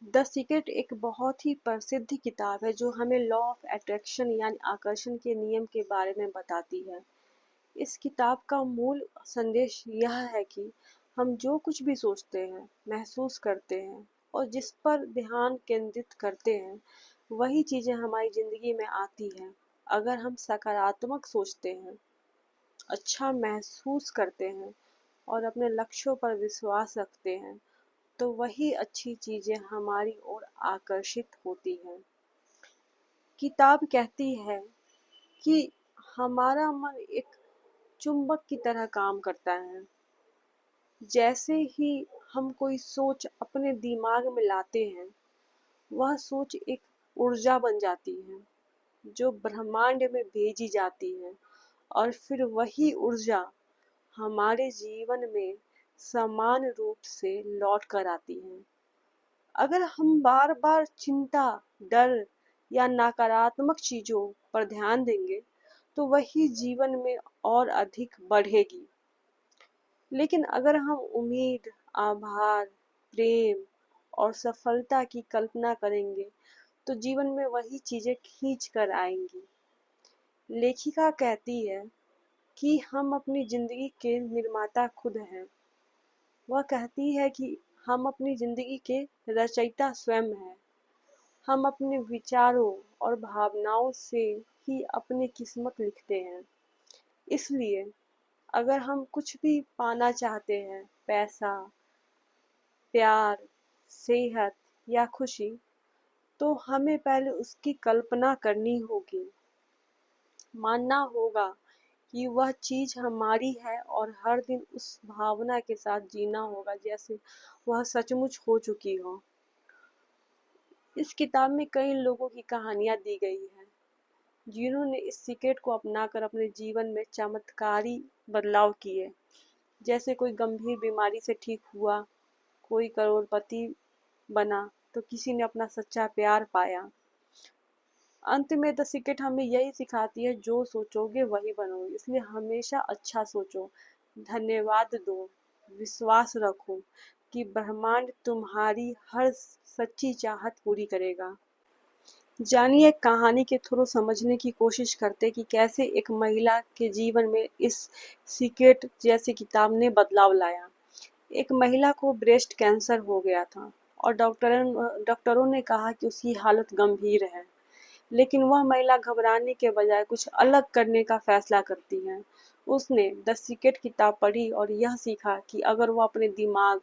The secret एक बहुत ही प्रसिद्ध किताब है जो हमें लॉ ऑफ अट्रैक्शन यानी आकर्षण के नियम के बारे में बताती है। इस किताब का मूल संदेश यह है कि हम जो कुछ भी सोचते हैं, महसूस करते हैं और जिस पर ध्यान केंद्रित करते हैं, वही चीजें हमारी जिंदगी में आती हैं। अगर हम सकारात्मक सोचते हैं, अच्छा महसूस करते हैं और अपने लक्ष्यों पर विश्वास रखते हैं, तो वही अच्छी चीजें हमारी ओर आकर्षित होती हैं। किताब कहती है कि हमारा मन एक चुंबक की तरह काम करता है। जैसे ही हम कोई सोच अपने दिमाग में लाते हैं, वह सोच एक ऊर्जा बन जाती है जो ब्रह्मांड में भेजी जाती है और फिर वही ऊर्जा हमारे जीवन में समान रूप से लौट कर आती है। अगर हम बार बार चिंता, डर या नकारात्मक चीजों पर ध्यान देंगे, तो वही जीवन में और अधिक बढ़ेगी। लेकिन अगर हम उम्मीद, आभार, प्रेम और सफलता की कल्पना करेंगे, तो जीवन में वही चीजें खींच कर आएंगी। लेखिका कहती है कि हम अपनी जिंदगी के निर्माता खुद हैं। वह कहती है कि हम अपनी जिंदगी के रचयिता स्वयं हैं। हम अपने विचारों और भावनाओं से ही अपनी किस्मत लिखते हैं। इसलिए अगर हम कुछ भी पाना चाहते हैं, पैसा, प्यार, सेहत या खुशी, तो हमें पहले उसकी कल्पना करनी होगी। मानना होगा कि वह चीज हमारी है और हर दिन उस भावना के साथ जीना होगा जैसे वह सचमुच हो चुकी हो। इस किताब में कई लोगों की कहानियां दी गई हैं जिन्होंने इस सीक्रेट को अपनाकर अपने जीवन में चमत्कारी बदलाव किए। जैसे कोई गंभीर बीमारी से ठीक हुआ, कोई करोड़पति बना, तो किसी ने अपना सच्चा प्यार पाया। अंत में द सीक्रेट हमें यही सिखाती है, जो सोचोगे वही बनोगे। इसलिए हमेशा अच्छा सोचो, धन्यवाद दो, विश्वास रखो कि ब्रह्मांड तुम्हारी हर सच्ची चाहत पूरी करेगा। जानिए कहानी के थ्रू समझने की कोशिश करते कि कैसे एक महिला के जीवन में इस सीक्रेट जैसी किताब ने बदलाव लाया। एक महिला को ब्रेस्ट कैंसर हो गया था और डॉक्टरों ने कहा कि उसकी हालत गंभीर है। लेकिन वह महिला घबराने के बजाय कुछ अलग करने का फैसला करती है। उसने द सीक्रेट किताब पढ़ी और यह सीखा कि अगर वह अपने दिमाग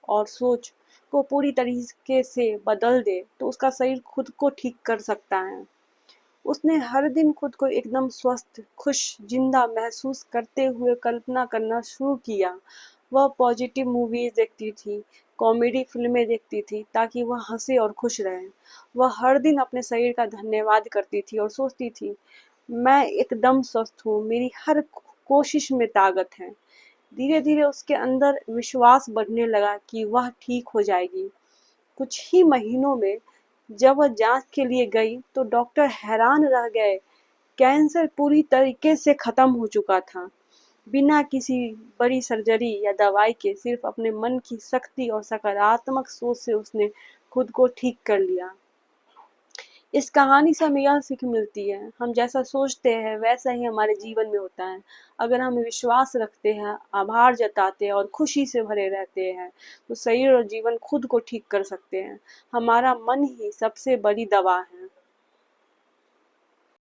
और सोच को पूरी तरीके से बदल दे, तो उसका शरीर खुद को ठीक कर सकता है। उसने हर दिन खुद को एकदम स्वस्थ, खुश, जिंदा महसूस करते हुए कल्पना करना शुरू किया। वह पॉजिटिव मूवीज देखती थी, कॉमेडी फिल्में देखती थी ताकि वह हंसे और खुश रहे। वह हर दिन अपने शरीर का धन्यवाद करती थी और सोचती थी, मैं एकदम स्वस्थ हूँ, मेरी हर कोशिश में ताकत है। धीरे धीरे उसके अंदर विश्वास बढ़ने लगा कि वह ठीक हो जाएगी। कुछ ही महीनों में जब वह जांच के लिए गई तो डॉक्टर हैरान रह गए। कैंसर पूरी तरीके से खत्म हो चुका था। बिना किसी बड़ी सर्जरी या दवाई के सिर्फ अपने मन की शक्ति और सकारात्मक सोच से उसने खुद को ठीक कर लिया। इस कहानी से हमें यह सीख मिलती है, हम जैसा सोचते हैं वैसा ही हमारे जीवन में होता है। अगर हम विश्वास रखते हैं, आभार जताते हैं और खुशी से भरे रहते हैं, तो शरीर और जीवन खुद को ठीक कर सकते हैं। हमारा मन ही सबसे बड़ी दवा है।